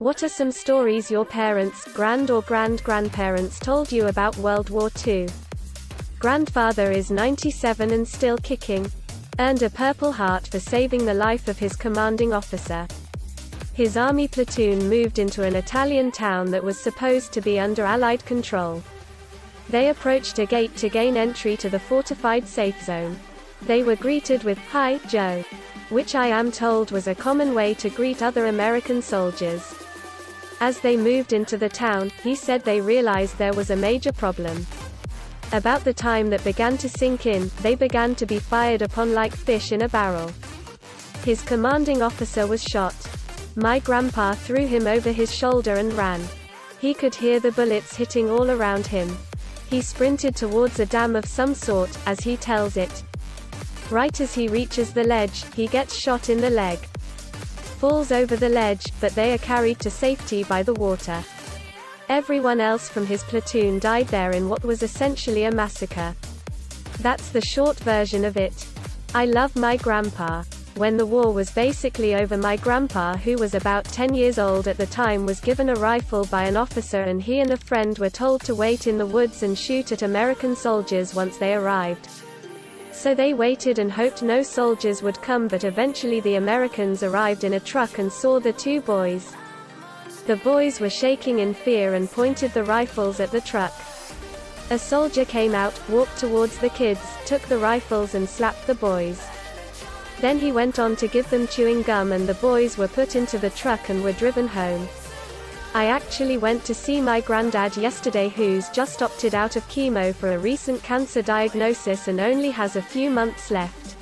What are some stories your parents, grand or grandparents told you about World War II? Grandfather is 97 and still kicking. Earned a Purple Heart for saving the life of his commanding officer. His army platoon moved into an Italian town that was supposed to be under Allied control. They approached a gate to gain entry to the fortified safe zone. They were greeted with, "Hi, Joe," which I am told was a common way to greet other American soldiers. As they moved into the town, he said they realized there was a major problem. About the time that began to sink in, they began to be fired upon like fish in a barrel. His commanding officer was shot. My grandpa threw him over his shoulder and ran. He could hear the bullets hitting all around him. He sprinted towards a dam of some sort, as he tells it. Right as he reaches the ledge, he gets shot in the leg. Falls over the ledge, but they are carried to safety by the water. Everyone else from his platoon died there in what was essentially a massacre. That's the short version of it. I love my grandpa. When the war was basically over, my grandpa, who was about 10 years old at the time, was given a rifle by an officer, and he and a friend were told to wait in the woods and shoot at American soldiers once they arrived. So they waited and hoped no soldiers would come, but eventually the Americans arrived in a truck and saw the two boys. The boys were shaking in fear and pointed the rifles at the truck. A soldier came out, walked towards the kids, took the rifles and slapped the boys. Then he went on to give them chewing gum, and the boys were put into the truck and were driven home. I actually went to see my granddad yesterday, who's just opted out of chemo for a recent cancer diagnosis and only has a few months left.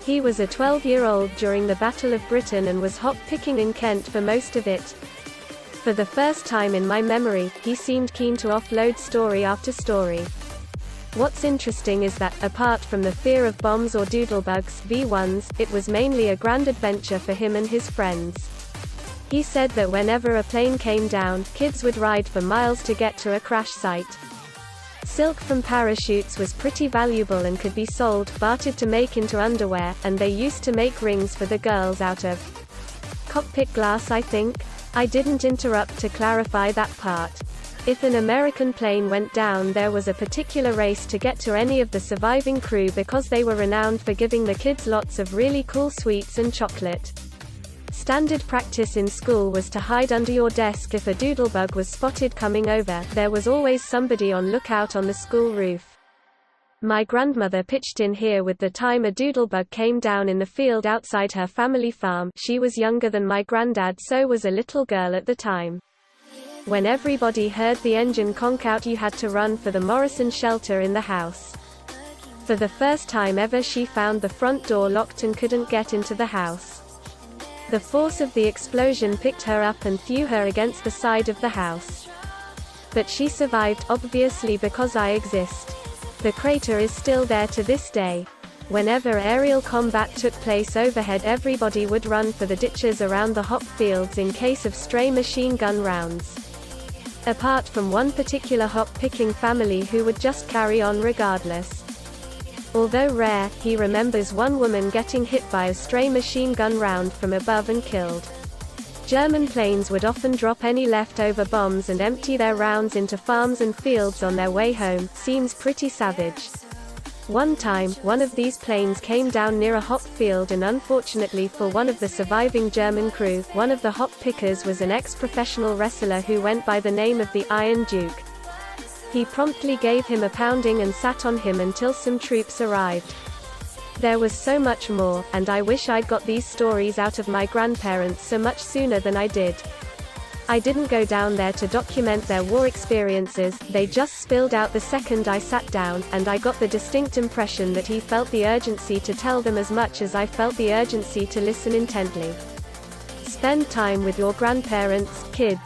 He was a 12-year-old during the Battle of Britain and was hop-picking in Kent for most of it. For the first time in my memory, he seemed keen to offload story after story. What's interesting is that, apart from the fear of bombs or doodlebugs, V1s, it was mainly a grand adventure for him and his friends. He said that whenever a plane came down, kids would ride for miles to get to a crash site. Silk from parachutes was pretty valuable and could be sold, bartered to make into underwear, and they used to make rings for the girls out of cockpit glass, I think. I didn't interrupt to clarify that part. If an American plane went down, there was a particular race to get to any of the surviving crew because they were renowned for giving the kids lots of really cool sweets and chocolate. Standard practice in school was to hide under your desk if a doodlebug was spotted coming over. There was always somebody on lookout on the school roof. My grandmother pitched in here with the time a doodlebug came down in the field outside her family farm. She was younger than my granddad, so was a little girl at the time. When everybody heard the engine conk out, you had to run for the Morrison shelter in the house. For the first time ever, she found the front door locked and couldn't get into the house. The force of the explosion picked her up and threw her against the side of the house. But she survived, obviously because I exist. The crater is still there to this day. Whenever aerial combat took place overhead, everybody would run for the ditches around the hop fields in case of stray machine gun rounds. Apart from one particular hop-picking family who would just carry on regardless. Although rare, he remembers one woman getting hit by a stray machine gun round from above and killed. German planes would often drop any leftover bombs and empty their rounds into farms and fields on their way home. Seems pretty savage. One time, one of these planes came down near a hop field, and unfortunately for one of the surviving German crew, one of the hop pickers was an ex-professional wrestler who went by the name of the Iron Duke. He promptly gave him a pounding and sat on him until some troops arrived. There was so much more, and I wish I'd got these stories out of my grandparents so much sooner than I did. I didn't go down there to document their war experiences, they just spilled out the second I sat down, and I got the distinct impression that he felt the urgency to tell them as much as I felt the urgency to listen intently. Spend time with your grandparents, kids.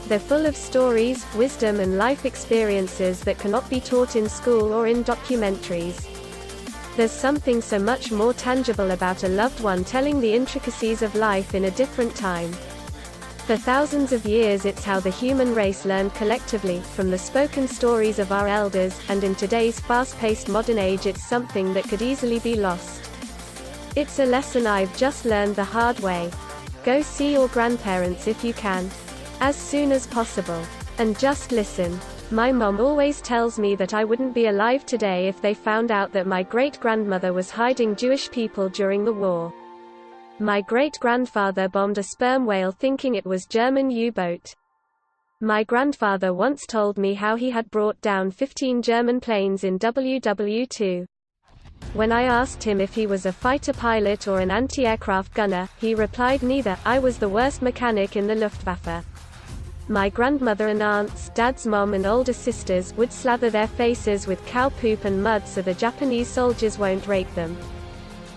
They're full of stories, wisdom and life experiences that cannot be taught in school or in documentaries. There's something so much more tangible about a loved one telling the intricacies of life in a different time. For thousands of years, it's how the human race learned collectively, from the spoken stories of our elders, and in today's fast-paced modern age, it's something that could easily be lost. It's a lesson I've just learned the hard way. Go see your grandparents if you can. As soon as possible. And just listen. My mom always tells me that I wouldn't be alive today if they found out that my great-grandmother was hiding Jewish people during the war. My great-grandfather bombed a sperm whale thinking it was German U-boat. My grandfather once told me how he had brought down 15 German planes in WW2. When I asked him if he was a fighter pilot or an anti-aircraft gunner, he replied neither. I was the worst mechanic in the Luftwaffe. My grandmother and aunts, dad's mom and older sisters, would slather their faces with cow poop and mud so the Japanese soldiers won't rape them.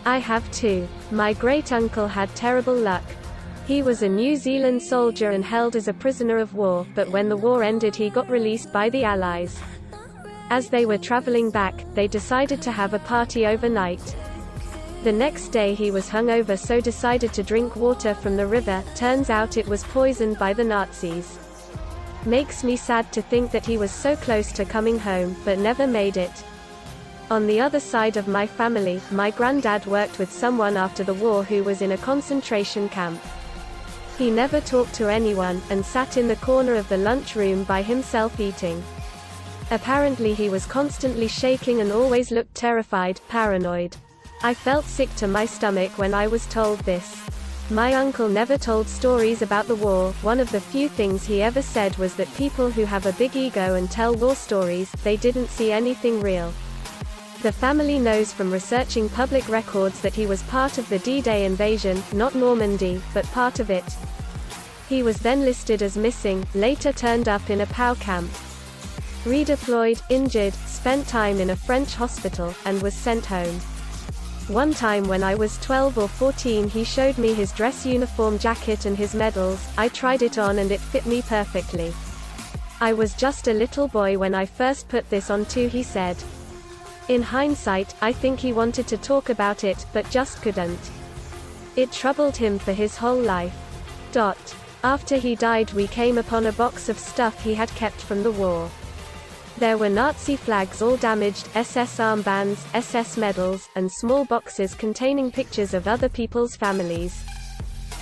I have too. My great-uncle had terrible luck. He was a New Zealand soldier and held as a prisoner of war, but when the war ended he got released by the Allies. As they were traveling back, they decided to have a party overnight. The next day he was hungover, so decided to drink water from the river. Turns out it was poisoned by the Nazis. Makes me sad to think that he was so close to coming home, but never made it. On the other side of my family, my granddad worked with someone after the war who was in a concentration camp. He never talked to anyone, and sat in the corner of the lunchroom by himself eating. Apparently he was constantly shaking and always looked terrified, paranoid. I felt sick to my stomach when I was told this. My uncle never told stories about the war. One of the few things he ever said was that people who have a big ego and tell war stories, they didn't see anything real. The family knows from researching public records that he was part of the D-Day invasion, not Normandy, but part of it. He was then listed as missing, later turned up in a POW camp. Redeployed, injured, spent time in a French hospital, and was sent home. One time when I was 12 or 14 he showed me his dress uniform jacket and his medals. I tried it on and it fit me perfectly. I was just a little boy when I first put this on too, he said. In hindsight, I think he wanted to talk about it, but just couldn't. It troubled him for his whole life. After he died we came upon a box of stuff he had kept from the war. There were Nazi flags all damaged, SS armbands, SS medals, and small boxes containing pictures of other people's families.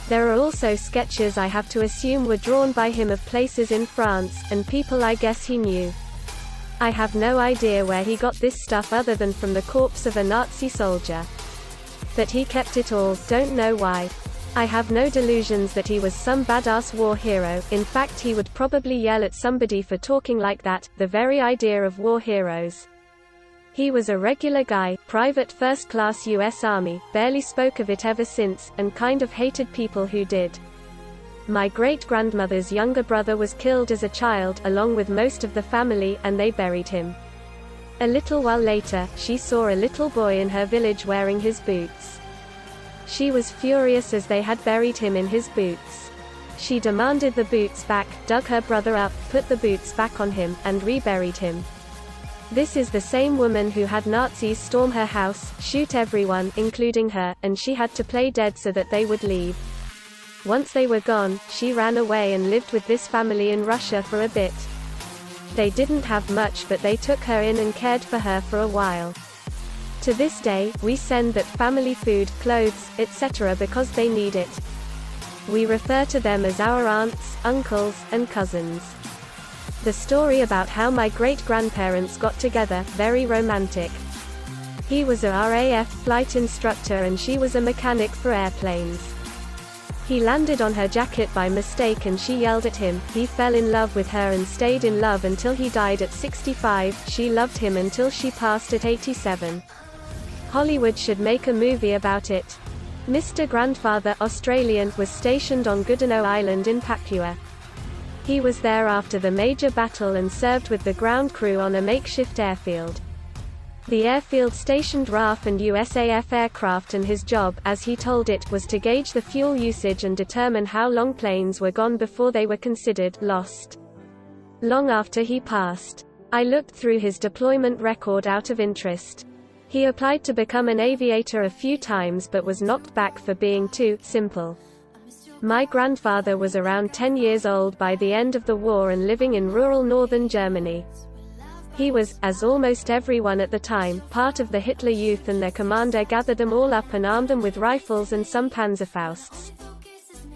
There are also sketches I have to assume were drawn by him of places in France, and people I guess he knew. I have no idea where he got this stuff other than from the corpse of a Nazi soldier. But he kept it all, don't know why. I have no delusions that he was some badass war hero. In fact he would probably yell at somebody for talking like that, the very idea of war heroes. He was a regular guy, private first-class US Army, barely spoke of it ever since, and kind of hated people who did. My great-grandmother's younger brother was killed as a child, along with most of the family, and they buried him. A little while later, she saw a little boy in her village wearing his boots. She was furious as they had buried him in his boots. She demanded the boots back, dug her brother up, put the boots back on him, and reburied him. This is the same woman who had Nazis storm her house, shoot everyone, including her, and she had to play dead so that they would leave. Once they were gone, she ran away and lived with this family in Russia for a bit. They didn't have much, but they took her in and cared for her for a while. To this day, we send that family food, clothes, etc. because they need it. We refer to them as our aunts, uncles, and cousins. The story about how my great-grandparents got together, very romantic. He was a RAF flight instructor and she was a mechanic for airplanes. He landed on her jacket by mistake and she yelled at him. He fell in love with her and stayed in love until he died at 65. She loved him until she passed at 87. Hollywood should make a movie about it. Mr. Grandfather, Australian, was stationed on Goodenough Island in Papua. He was there after the major battle and served with the ground crew on a makeshift airfield. The airfield stationed RAF and USAF aircraft and his job, as he told it, was to gauge the fuel usage and determine how long planes were gone before they were considered lost. Long after he passed. I looked through his deployment record out of interest. He applied to become an aviator a few times but was knocked back for being too simple. My grandfather was around 10 years old by the end of the war and living in rural northern Germany. He was, as almost everyone at the time, part of the Hitler Youth and their commander gathered them all up and armed them with rifles and some Panzerfausts.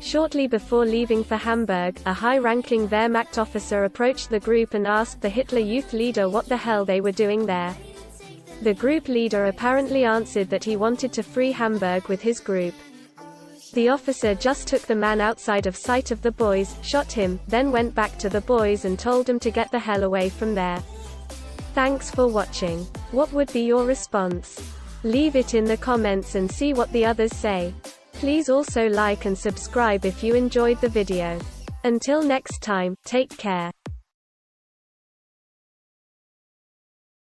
Shortly before leaving for Hamburg, a high-ranking Wehrmacht officer approached the group and asked the Hitler Youth leader what the hell they were doing there. The group leader apparently answered that he wanted to free Hamburg with his group. The officer just took the man outside of sight of the boys, shot him, then went back to the boys and told them to get the hell away from there. Thanks for watching. What would be your response? Leave it in the comments and see what the others say. Please also like and subscribe if you enjoyed the video. Until next time, take care.